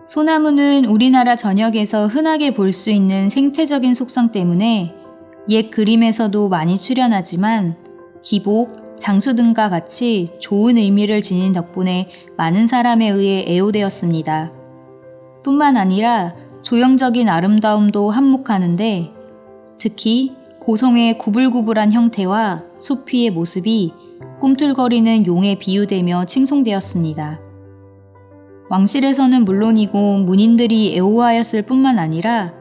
소나무는 우리나라 전역에서 흔하게 볼 수 있는 생태적인 속성 때문에 옛 그림에서도 많이 출연하지만 기복, 장수 등과 같이 좋은 의미를 지닌 덕분에 많은 사람에 의해 애호되었습니다. 뿐만 아니라 조형적인 아름다움도 한몫하는데 특히 고성의 구불구불한 형태와 숲 위의 모습이 꿈틀거리는 용에 비유되며 칭송되었습니다. 왕실에서는 물론이고 문인들이 애호하였을 뿐만 아니라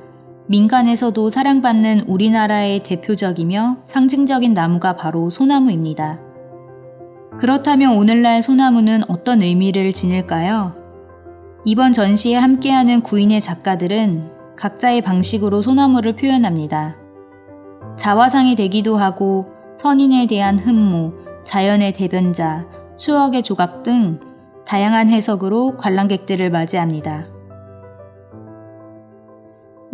민간에서도 사랑받는 우리나라의 대표적이며 상징적인 나무가 바로 소나무입니다. 그렇다면 오늘날 소나무는 어떤 의미를 지닐까요? 이번 전시에 함께하는 구인의 작가들은 각자의 방식으로 소나무를 표현합니다. 자화상이 되기도 하고 선인에 대한 흠모, 자연의 대변자, 추억의 조각 등 다양한 해석으로 관람객들을 맞이합니다.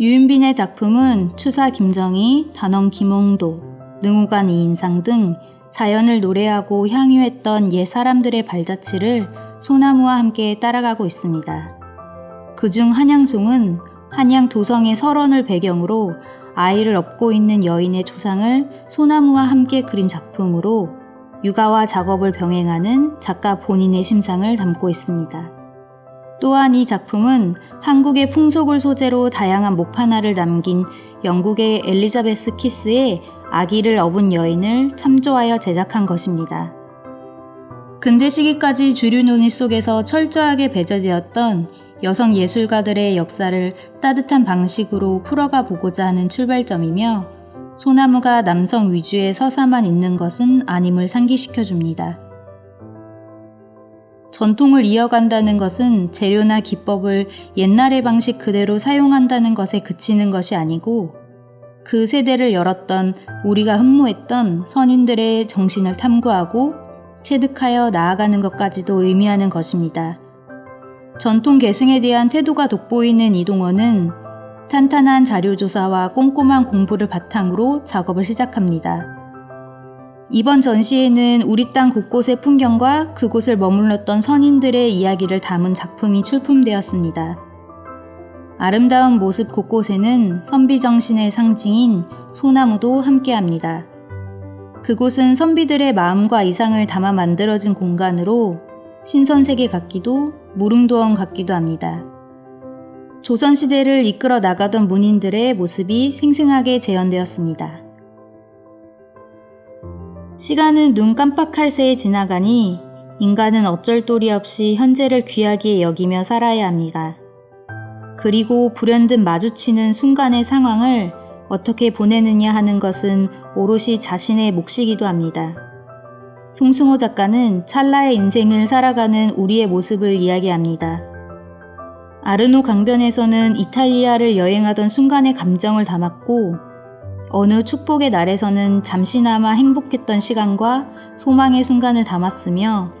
유인빈의 작품은 추사 김정희, 단원 김홍도, 능우관 이인상 등 자연을 노래하고 향유했던 옛 사람들의 발자취를 소나무와 함께 따라가고 있습니다. 그중 한양송은 한양 도성의 설원을 배경으로 아이를 업고 있는 여인의 조상을 소나무와 함께 그린 작품으로 육아와 작업을 병행하는 작가 본인의 심상을 담고 있습니다. 또한 이 작품은 한국의 풍속을 소재로 다양한 목판화를 남긴 영국의 엘리자베스 키스의 아기를 업은 여인을 참조하여 제작한 것입니다. 근대 시기까지 주류 논의 속에서 철저하게 배제되었던 여성 예술가들의 역사를 따뜻한 방식으로 풀어가 보고자 하는 출발점이며 소나무가 남성 위주의 서사만 있는 것은 아님을 상기시켜줍니다. 전통을 이어간다는 것은 재료나 기법을 옛날의 방식 그대로 사용한다는 것에 그치는 것이 아니고 그 세대를 열었던 우리가 흠모했던 선인들의 정신을 탐구하고 체득하여 나아가는 것까지도 의미하는 것입니다. 전통 계승에 대한 태도가 돋보이는 이동원은 탄탄한 자료조사와 꼼꼼한 공부를 바탕으로 작업을 시작합니다. 이번 전시에는 우리 땅 곳곳의 풍경과 그곳을 머물렀던 선인들의 이야기를 담은 작품이 출품되었습니다. 아름다운 모습 곳곳에는 선비정신의 상징인 소나무도 함께합니다. 그곳은 선비들의 마음과 이상을 담아 만들어진 공간으로 신선세계 같기도 무릉도원 같기도 합니다. 조선시대를 이끌어 나가던 문인들의 모습이 생생하게 재현되었습니다. 시간은 눈 깜빡할 새에 지나가니 인간은 어쩔 도리 없이 현재를 귀하게 여기며 살아야 합니다. 그리고 불현듯 마주치는 순간의 상황을 어떻게 보내느냐 하는 것은 오롯이 자신의 몫이기도 합니다. 송승호 작가는 찰나의 인생을 살아가는 우리의 모습을 이야기합니다. 아르노 강변에서는 이탈리아를 여행하던 순간의 감정을 담았고 어느 축복의 날에서는 잠시나마 행복했던 시간과 소망의 순간을 담았으며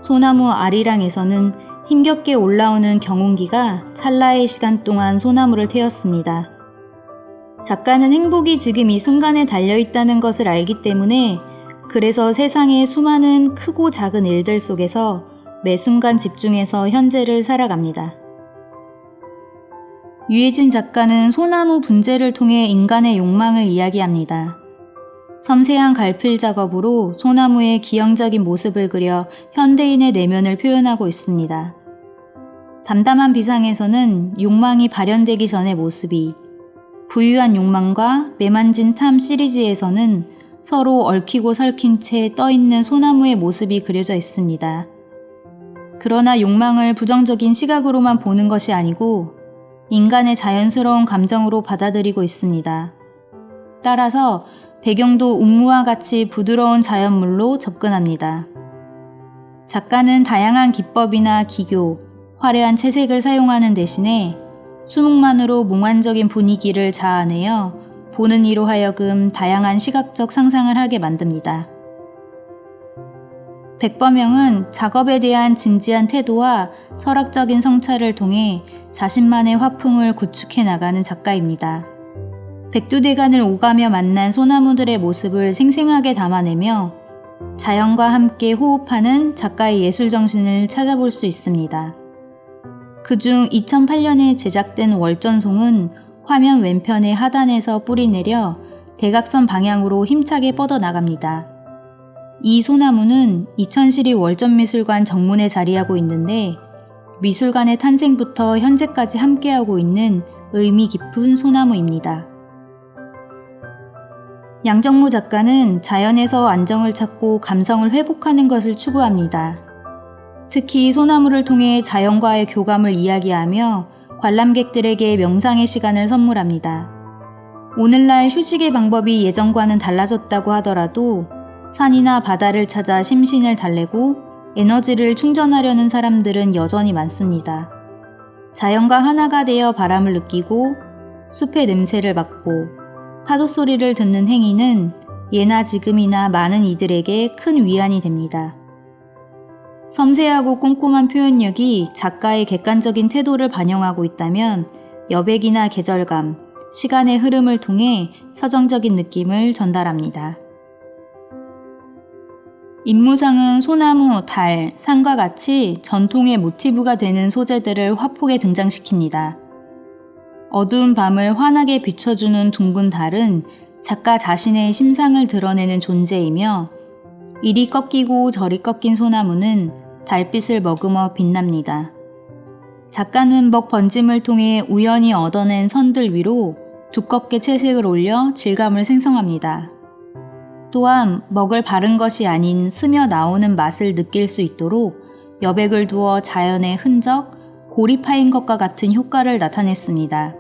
소나무 아리랑에서는 힘겹게 올라오는 경운기가 찰나의 시간 동안 소나무를 태웠습니다. 작가는 행복이 지금 이 순간에 달려있다는 것을 알기 때문에 그래서 세상의 수많은 크고 작은 일들 속에서 매 순간 집중해서 현재를 살아갑니다. 유해진 작가는 소나무 분재를 통해 인간의 욕망을 이야기합니다. 섬세한 갈필 작업으로 소나무의 기형적인 모습을 그려 현대인의 내면을 표현하고 있습니다. 담담한 비상에서는 욕망이 발현되기 전의 모습이, 부유한 욕망과 매만진 탐 시리즈에서는 서로 얽히고 설킨 채 떠있는 소나무의 모습이 그려져 있습니다. 그러나 욕망을 부정적인 시각으로만 보는 것이 아니고 인간의 자연스러운 감정으로 받아들이고 있습니다. 따라서 배경도 운무와 같이 부드러운 자연물로 접근합니다. 작가는 다양한 기법이나 기교, 화려한 채색을 사용하는 대신에 수묵만으로 몽환적인 분위기를 자아내어 보는 이로 하여금 다양한 시각적 상상을 하게 만듭니다. 백범영은 작업에 대한 진지한 태도와 철학적인 성찰을 통해 자신만의 화풍을 구축해 나가는 작가입니다. 백두대간을 오가며 만난 소나무들의 모습을 생생하게 담아내며 자연과 함께 호흡하는 작가의 예술정신을 찾아볼 수 있습니다. 그중 2008년에 제작된 월전송은 화면 왼편의 하단에서 뿌리 내려 대각선 방향으로 힘차게 뻗어나갑니다. 이 소나무는 이천시립 월전미술관 정문에 자리하고 있는데 미술관의 탄생부터 현재까지 함께하고 있는 의미 깊은 소나무입니다. 양정무 작가는 자연에서 안정을 찾고 감성을 회복하는 것을 추구합니다. 특히 소나무를 통해 자연과의 교감을 이야기하며 관람객들에게 명상의 시간을 선물합니다. 오늘날 휴식의 방법이 예전과는 달라졌다고 하더라도 산이나 바다를 찾아 심신을 달래고 에너지를 충전하려는 사람들은 여전히 많습니다. 자연과 하나가 되어 바람을 느끼고 숲의 냄새를 맡고 파도 소리를 듣는 행위는 예나 지금이나 많은 이들에게 큰 위안이 됩니다. 섬세하고 꼼꼼한 표현력이 작가의 객관적인 태도를 반영하고 있다면 여백이나 계절감, 시간의 흐름을 통해 서정적인 느낌을 전달합니다. 인무상은 소나무, 달, 산과 같이 전통의 모티브가 되는 소재들을 화폭에 등장시킵니다. 어두운 밤을 환하게 비춰주는 둥근 달은 작가 자신의 심상을 드러내는 존재이며 이리 꺾이고 저리 꺾인 소나무는 달빛을 머금어 빛납니다. 작가는 먹 번짐을 통해 우연히 얻어낸 선들 위로 두껍게 채색을 올려 질감을 생성합니다. 또한 먹을 바른 것이 아닌 스며 나오는 맛을 느낄 수 있도록 여백을 두어 자연의 흔적, 골이 파인 것과 같은 효과를 나타냈습니다.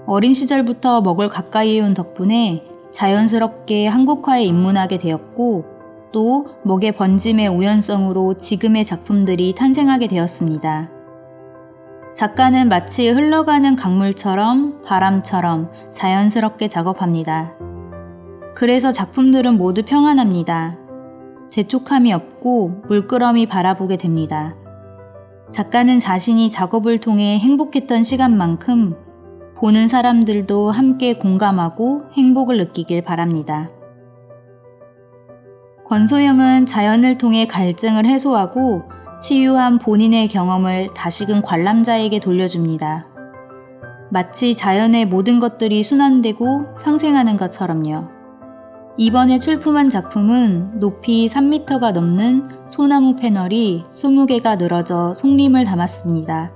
어린 시절부터 먹을 가까이 해온 덕분에 자연스럽게 한국화에 입문하게 되었고 또 먹의 번짐의 우연성으로 지금의 작품들이 탄생하게 되었습니다. 작가는 마치 흘러가는 강물처럼 바람처럼 자연스럽게 작업합니다. 그래서 작품들은 모두 평안합니다. 재촉함이 없고 물끄러미 바라보게 됩니다. 작가는 자신이 작업을 통해 행복했던 시간만큼 보는 사람들도 함께 공감하고 행복을 느끼길 바랍니다. 권소영은 자연을 통해 갈증을 해소하고 치유한 본인의 경험을 다시금 관람자에게 돌려줍니다. 마치 자연의 모든 것들이 순환되고 상생하는 것처럼요. 이번에 출품한 작품은 높이 3m가 넘는 소나무 패널이 20개가 늘어져 송림을 담았습니다.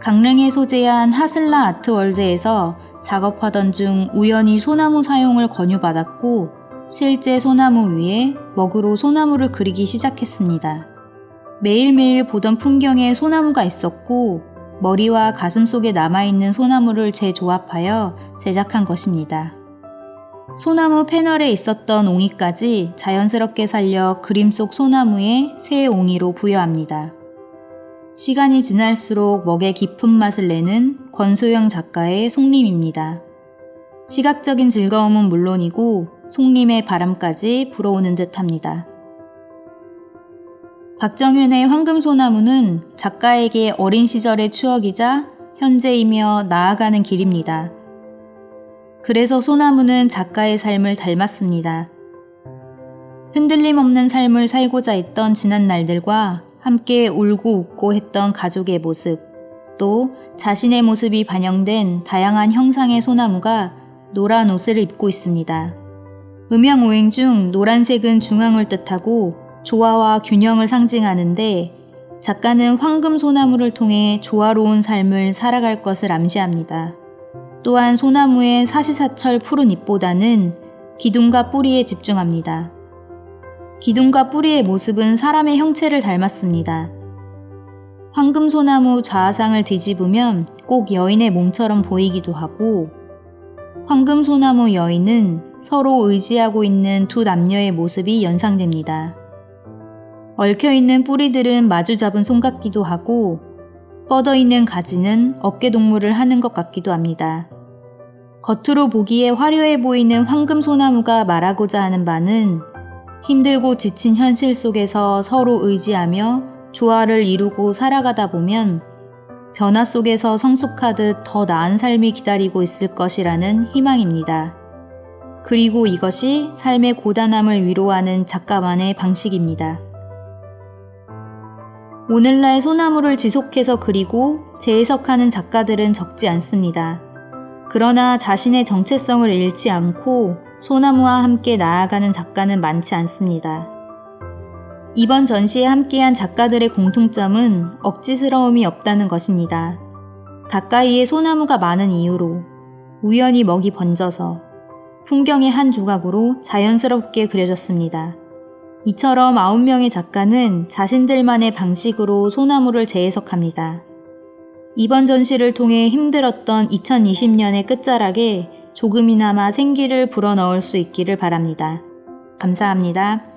강릉에 소재한 하슬라 아트월드에서 작업하던 중 우연히 소나무 사용을 권유받았고 실제 소나무 위에 먹으로 소나무를 그리기 시작했습니다. 매일매일 보던 풍경에 소나무가 있었고 머리와 가슴 속에 남아있는 소나무를 재조합하여 제작한 것입니다. 소나무 패널에 있었던 옹이까지 자연스럽게 살려 그림 속 소나무에 새 옹이로 부여합니다. 시간이 지날수록 먹의 깊은 맛을 내는 권소영 작가의 송림입니다. 시각적인 즐거움은 물론이고 송림의 바람까지 불어오는 듯합니다. 박정윤의 황금소나무는 작가에게 어린 시절의 추억이자 현재이며 나아가는 길입니다. 그래서 소나무는 작가의 삶을 닮았습니다. 흔들림 없는 삶을 살고자 했던 지난 날들과 함께 울고 웃고 했던 가족의 모습, 또 자신의 모습이 반영된 다양한 형상의 소나무가 노란 옷을 입고 있습니다. 음양오행 중 노란색은 중앙을 뜻하고 조화와 균형을 상징하는데 작가는 황금소나무를 통해 조화로운 삶을 살아갈 것을 암시합니다. 또한 소나무의 사시사철 푸른 잎보다는 기둥과 뿌리에 집중합니다. 기둥과 뿌리의 모습은 사람의 형체를 닮았습니다. 황금소나무 좌상을 뒤집으면 꼭 여인의 몸처럼 보이기도 하고 황금소나무 여인은 서로 의지하고 있는 두 남녀의 모습이 연상됩니다. 얽혀있는 뿌리들은 마주 잡은 손 같기도 하고 뻗어있는 가지는 어깨동무를 하는 것 같기도 합니다. 겉으로 보기에 화려해 보이는 황금소나무가 말하고자 하는 바는 힘들고 지친 현실 속에서 서로 의지하며 조화를 이루고 살아가다 보면 변화 속에서 성숙하듯 더 나은 삶이 기다리고 있을 것이라는 희망입니다. 그리고 이것이 삶의 고단함을 위로하는 작가만의 방식입니다. 오늘날 소나무를 지속해서 그리고 재해석하는 작가들은 적지 않습니다. 그러나 자신의 정체성을 잃지 않고 소나무와 함께 나아가는 작가는 많지 않습니다. 이번 전시에 함께한 작가들의 공통점은 억지스러움이 없다는 것입니다. 가까이에 소나무가 많은 이유로, 우연히 먹이 번져서, 풍경의 한 조각으로 자연스럽게 그려졌습니다. 이처럼 9명의 작가는 자신들만의 방식으로 소나무를 재해석합니다. 이번 전시를 통해 힘들었던 2020년의 끝자락에 조금이나마 생기를 불어넣을 수 있기를 바랍니다. 감사합니다.